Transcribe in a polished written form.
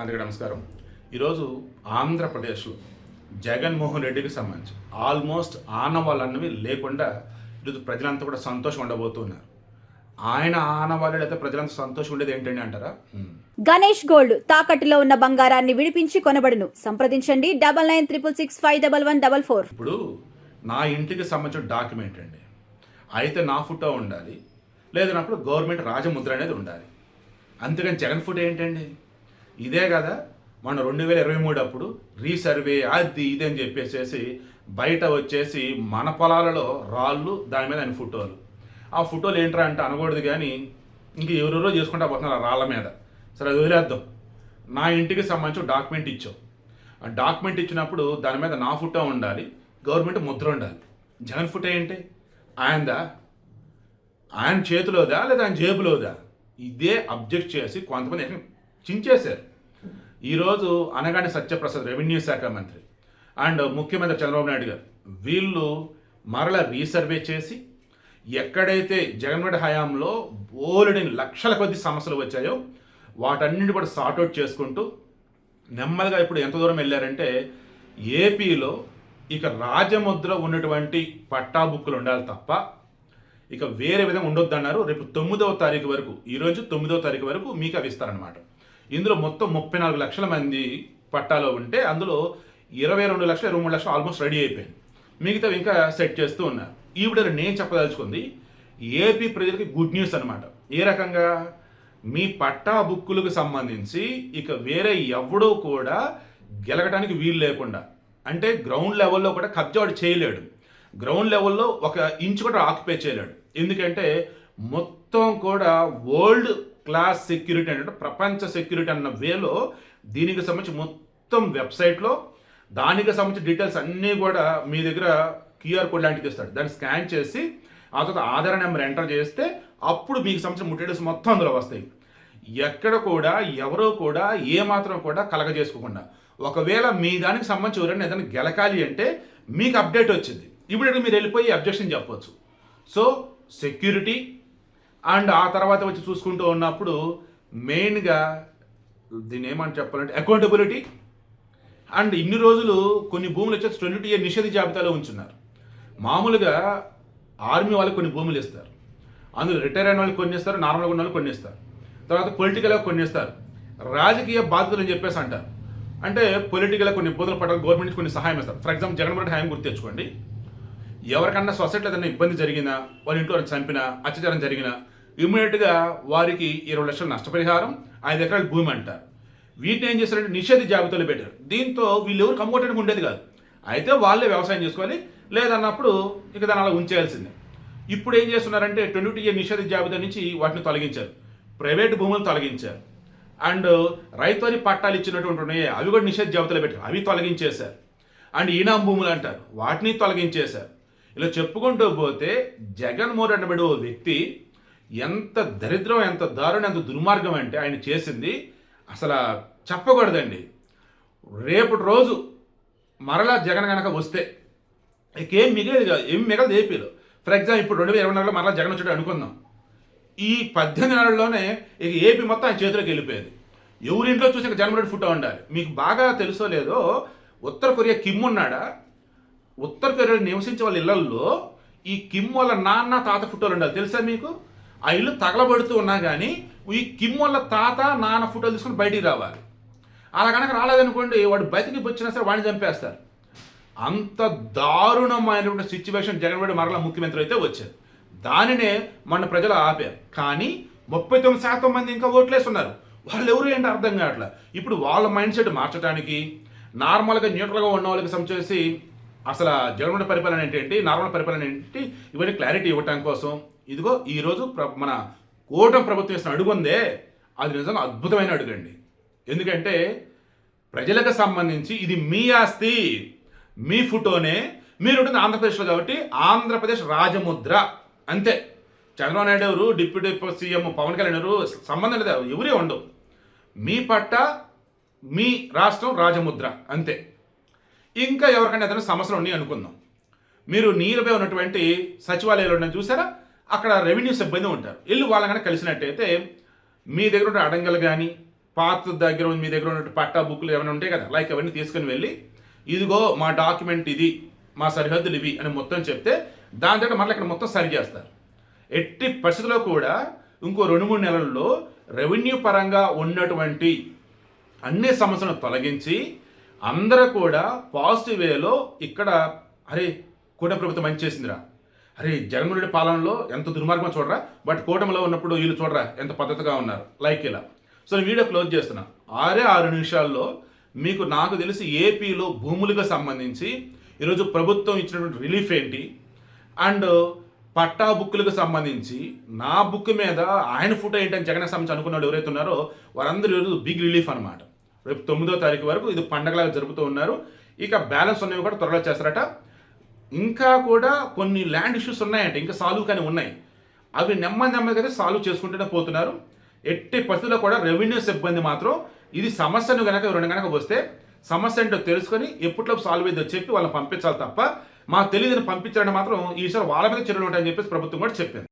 అందరికీ నమస్కారం. ఈరోజు ఆంధ్రప్రదేశ్లో జగన్మోహన్ రెడ్డికి సంబంధించి ఆల్మోస్ట్ ఆనవాళ్ళన్నవి లేకుండా ఈరోజు ప్రజలంతా కూడా సంతోషం ఉండబోతున్నారు. ఆయన ఆనవాళ్ళు అయితే ప్రజలంతా సంతోషం ఉండేది ఏంటండి అంటారా? గణేష్ గోల్డ్ తాకట్టులో ఉన్న బంగారాన్ని విడిపించి కొనబడును. సంప్రదించండి 9966651144. ఇప్పుడు నా ఇంటికి సంబంధించిన డాక్యుమెంట్ అండి, అయితే నా ఫోటో ఉండాలి, లేదన్నప్పుడు గవర్నమెంట్ రాజముద్ర అనేది ఉండాలి. అంతేగాని జగన్ ఫోటో ఏంటండి? ఇదే కదా మన 2023 అప్పుడు రీసర్వే అది ఇది అని చెప్పేసి బయట వచ్చేసి మన పొలాలలో రాళ్ళు, దాని మీద ఆయన ఫోటోలు. ఆ ఫోటోలు ఏంట్రా అంటే అనకూడదు, కానీ ఇంక ఎవరెవరో చేసుకుంటా పోతున్నారు ఆ రాళ్ళ మీద. సరే అది వదిలేద్దాం. నా ఇంటికి సంబంధించి డాక్యుమెంట్ ఇచ్చాం. ఆ డాక్యుమెంట్ ఇచ్చినప్పుడు దాని మీద నా ఫోటో ఉండాలి, గవర్నమెంట్ ముద్ర ఉండాలి. జగన్ ఫోటో ఏంటి? ఆయనదా? ఆయన చేతిలోదా లేదా ఆయన జేబులోదా? ఇదే అబ్జెక్ట్ చేసి కొంతమంది చించేశారు. ఈరోజు అనగానే సత్యప్రసాద్ రెవెన్యూ శాఖ మంత్రి అండ్ ముఖ్యమంత్రి చంద్రబాబు నాయుడు గారు వీళ్ళు మరల రీసర్వే చేసి ఎక్కడైతే జగన్మోహన్ హయాంలో బోలెడని లక్షల కొద్ది సమస్యలు వచ్చాయో వాటన్నింటి కూడా సార్ట్అవుట్ చేసుకుంటూ నెమ్మదిగా ఇప్పుడు ఎంత దూరం వెళ్ళారంటే ఏపీలో ఇక రాజముద్ర ఉన్నటువంటి పట్టా బుక్కులు ఉండాలి తప్ప ఇక వేరే విధంగా ఉండొద్దన్నారు. రేపు 9వ తారీఖు వరకు, ఈరోజు 9వ తారీఖు వరకు మీకు అవి ఇస్తారనమాట. ఇందులో మొత్తం 34 లక్షల మంది పట్టాలో ఉంటే అందులో 22 లక్షలు 23 లక్షలు ఆల్మోస్ట్ రెడీ అయిపోయింది. మిగతా ఇంకా సెట్ చేస్తూ ఉన్నారు. ఈ వీడియోలో నేను చెప్పదలుచుకుంది ఏపీ ప్రజలకి గుడ్ న్యూస్ అనమాట. ఏ రకంగా? మీ పట్టా బుక్కులకు సంబంధించి ఇక వేరే ఎవడో కూడా గెలగడానికి వీలు లేకుండా, అంటే గ్రౌండ్ లెవెల్లో కూడా కబ్జా వాడు చేయలేడు, గ్రౌండ్ లెవెల్లో ఒక ఇంచు కూడా ఆక్యుపై చేయలేడు. ఎందుకంటే మొత్తం కూడా వరల్డ్ క్లాస్ సెక్యూరిటీ అంటే ప్రపంచ సెక్యూరిటీ అన్న వేలో దీనికి సంబంధించి మొత్తం వెబ్సైట్లో దానికి సంబంధించిన డీటెయిల్స్ అన్నీ కూడా మీ దగ్గర క్యూఆర్ కోడ్ లాంటిది ఇస్తాడు. దాన్ని స్కాన్ చేసి ఆ తర్వాత ఆధార్ నెంబర్ ఎంటర్ చేస్తే అప్పుడు మీకు సంబంధించిన డీటెయిల్స్ మొత్తం అందులో వస్తాయి. ఎక్కడ కూడా ఎవరో కూడా ఏమాత్రం కూడా కలగజేసుకోకుండా, ఒకవేళ మీ దానికి సంబంధించి ఎవరైనా ఏదైనా గెలకాలి అంటే మీకు అప్డేట్ వచ్చింది, ఇప్పుడు మీరు వెళ్ళిపోయి అబ్జెక్షన్ చెప్పవచ్చు. సో సెక్యూరిటీ అండ్ ఆ తర్వాత వచ్చి చూసుకుంటూ ఉన్నప్పుడు మెయిన్గా దీన్ని ఏమని చెప్పాలంటే అకౌంటబిలిటీ. అండ్ ఇన్ని రోజులు కొన్ని భూములు వచ్చేసి 22 ఇయర్ నిషేధ జాబితాలో ఉంచున్నారు. మామూలుగా ఆర్మీ వాళ్ళకి కొన్ని భూములు ఇస్తారు, అందులో రిటైర్ అయిన వాళ్ళకి కొన్ని ఇస్తారు, నార్మల్గా ఉన్న వాళ్ళకి కొన్ని ఇస్తారు, తర్వాత పొలిటికల్గా కొన్ని ఇస్తారు, రాజకీయ బాధ్యతలు అని చెప్పేసి అంటారు. అంటే పొలిటికల్గా కొన్ని ఇబ్బందులు పడాలి, గవర్నమెంట్ కొన్ని సహాయం ఇస్తారు. ఫర్ ఎగ్జాంపుల్ జగన్మోహన్ హాయం గుర్తు తెచ్చుకోండి. ఎవరికన్నా సొసైటీలో ఏదైనా ఇబ్బంది జరిగినా, వాళ్ళ ఇంట్లో చంపినా, అత్యాచారం జరిగినా ఇమ్మీడియట్గా వారికి 20 లక్షల నష్టపరిహారం, 5 ఎకరాల భూమి అంటారు. వీటిని ఏం చేస్తారంటే నిషేధ జాబితాలో పెట్టారు. దీంతో వీళ్ళు ఎవరు కమ్ముకోవడానికి ఉండేది కాదు, అయితే వాళ్ళే వ్యవసాయం చేసుకోవాలి, లేదన్నప్పుడు ఇక దాన్ని అలా ఉంచేయాల్సిందే. ఇప్పుడు ఏం చేస్తున్నారంటే 22 ఇయర్ నిషేధ జాబితా నుంచి వాటిని తొలగించారు, ప్రైవేటు భూములు తొలగించారు, అండ్ రైతుని పట్టాలు ఇచ్చినటువంటి ఉన్నాయి అవి కూడా నిషేధ జాబితాలో పెట్టారు, అవి తొలగించేశారు. అండ్ ఈనాం భూములు అంటారు, వాటిని తొలగించేశారు. ఇలా చెప్పుకుంటూ పోతే జగన్మోహన్ రెడ్డి అనే ఓ వ్యక్తి ఎంత దరిద్రం, ఎంత దారుణం, ఎంత దుర్మార్గం అంటే ఆయన చేసింది అసలు చెప్పకూడదండి. రేపటి రోజు మరలా జగన్ కనుక వస్తే ఏం మిగిలేదు కాదు, ఏం మిగలదు ఏపీలో. ఫర్ ఎగ్జాంపుల్ ఇప్పుడు 2024లో మరలా జగన్ వచ్చాడు అనుకుందాం. ఈ 18 నెలల్లోనే ఇక ఏపీ మొత్తం ఆయన చేతిలోకి వెళ్ళిపోయేది. ఎవరింట్లో చూసి ఇక జగన్మోహన్ రెడ్డి ఫోటో ఉండాలి. మీకు బాగా తెలుసో లేదో, ఉత్తర కొరియా కిమ్ ఉన్నాడా, ఉత్తర కొరియాలో నివసించే వాళ్ళ ఇళ్లలో ఈ కిమ్ వాళ్ళ నాన్న తాత ఫోటోలు ఉండాలి. తెలుసా మీకు? ఆ ఇల్లు తగలబడుతూ ఉన్నా కానీ ఈ కిమ్ వాళ్ళ తాత నాన్న ఫోటోలు తీసుకుని బయటికి రావాలి. అలా కనుక రాలేదనుకోండి, వాడు బతికి వచ్చినా సరే వాడిని చంపేస్తారు. అంత దారుణమైనటువంటి సిచ్యువేషన్ జగన్మోహన్ రెడ్డి మరలా ముఖ్యమంత్రి అయితే వచ్చారు. దానినే మన ప్రజలు ఆపారు. కానీ 39% మంది ఇంకా ఓట్లేస్తున్నారు. వాళ్ళు ఎవరు ఏంటి అర్థం కావట్లేదు. ఇప్పుడు వాళ్ళ మైండ్ సెట్ మార్చడానికి, నార్మల్గా న్యూట్రల్గా ఉన్న వాళ్ళకి సంచేసి అసలు జగన్మోహన్ పరిపాలన ఏంటి, నార్మల్ పరిపాలన ఏంటి, ఇవన్నీ క్లారిటీ ఇవ్వటం కోసం ఇదిగో ఈరోజు మన కూటమి ప్రభుత్వం ఇస్తున్న అడుగు ఉందే, అది నిజంగా అద్భుతమైన అడుగండి. ఎందుకంటే ప్రజలకు సంబంధించి ఇది మీ ఆస్తి, మీ ఫోటోనే, మీరు ఉంటుంది ఆంధ్రప్రదేశ్లో కాబట్టి ఆంధ్రప్రదేశ్ రాజముద్ర అంతే. చంద్రబాబు నాయుడు ఎవరు, డిప్యూటీ సీఎం పవన్ కళ్యాణ్ ఎవరు, సంబంధం లేదు, ఎవరే ఉండవు. మీ పట్ట, మీ రాష్ట్రం రాజముద్ర అంతే. ఇంకా ఎవరికైనా ఏదైనా సమస్యలు ఉన్నాయి అనుకుందాం, మీరు నియర్బై ఉన్నటువంటి సచివాలయాలు ఉన్న చూసారా, అక్కడ రెవెన్యూ సిబ్బంది ఉంటారు. వెళ్ళి వాళ్ళకన్నా కలిసినట్టయితే మీ దగ్గర ఉన్న అడంగలు కానీ పాత దగ్గర మీ దగ్గర ఉన్నట్టు పట్టా బుక్లు ఏమైనా ఉంటాయి కదా, లైక్ అవన్నీ తీసుకుని వెళ్ళి ఇదిగో మా డాక్యుమెంట్ ఇది, మా సరిహద్దులు ఇవి అని మొత్తం చెప్తే దాని తర్వాత మళ్ళీ ఇక్కడ మొత్తం సరి చేస్తారు. ఎట్టి పరిస్థితుల్లో కూడా ఇంకో 2-3 నెలల్లో రెవెన్యూ పరంగా ఉన్నటువంటి అన్ని సమస్యలను తొలగించి అందరూ కూడా పాజిటివ్ వేలో ఇక్కడ అరే కూటమి ప్రభుత్వం మంచి చేసిందిరా, అరే జగన్మోహన్ రెడ్డి పాలనలో ఎంత దుర్మార్గం చూడరా, బట్ కూటమిలో ఉన్నప్పుడు వీళ్ళు చూడరా ఎంత పద్ధతిగా ఉన్నారు, లైక్ ఇలా. సో నేను వీడియో క్లోజ్ చేస్తున్నా. 6 నిమిషాల్లో మీకు నాకు తెలిసి ఏపీలో భూములకు సంబంధించి ఈరోజు ప్రభుత్వం ఇచ్చినటువంటి రిలీఫ్ ఏంటి, అండ్ పట్టా బుక్కులకు సంబంధించి నా బుక్ మీద ఆయన ఫోటో ఏంటని జగన్ సంబంధించి అనుకున్న వాళ్ళు ఎవరైతే ఉన్నారో వారందరూ ఈరోజు బిగ్ రిలీఫ్ అనమాట. రేపు 9వ తారీఖు వరకు ఇది పండగలాగా జరుపుతూ ఉన్నారు. ఇక బ్యాలెన్స్ ఉన్నవి కూడా త్వరలో చేస్తారట. ఇంకా కూడా కొన్ని ల్యాండ్ ఇష్యూస్ ఉన్నాయంటే ఇంకా సాల్వ్ కానీ ఉన్నాయి, అవి నెమ్మదిగా సాల్వ్ చేసుకుంటూనే పోతున్నారు. ఎట్టి పరిస్థితుల్లో కూడా రెవెన్యూ సిబ్బంది మాత్రం ఇది సమస్యను కనుక వస్తే సమస్య ఏంటో తెలుసుకొని ఎప్పటిలోపు సాల్వ్ అయ్యేదో చెప్పి వాళ్ళని పంపించాలి తప్ప మాకు తెలియదని పంపించాలని మాత్రం ఈసారి వాళ్ళ మీద చర్యలు ఉంటాయని చెప్పేసి ప్రభుత్వం కూడా చెప్పింది.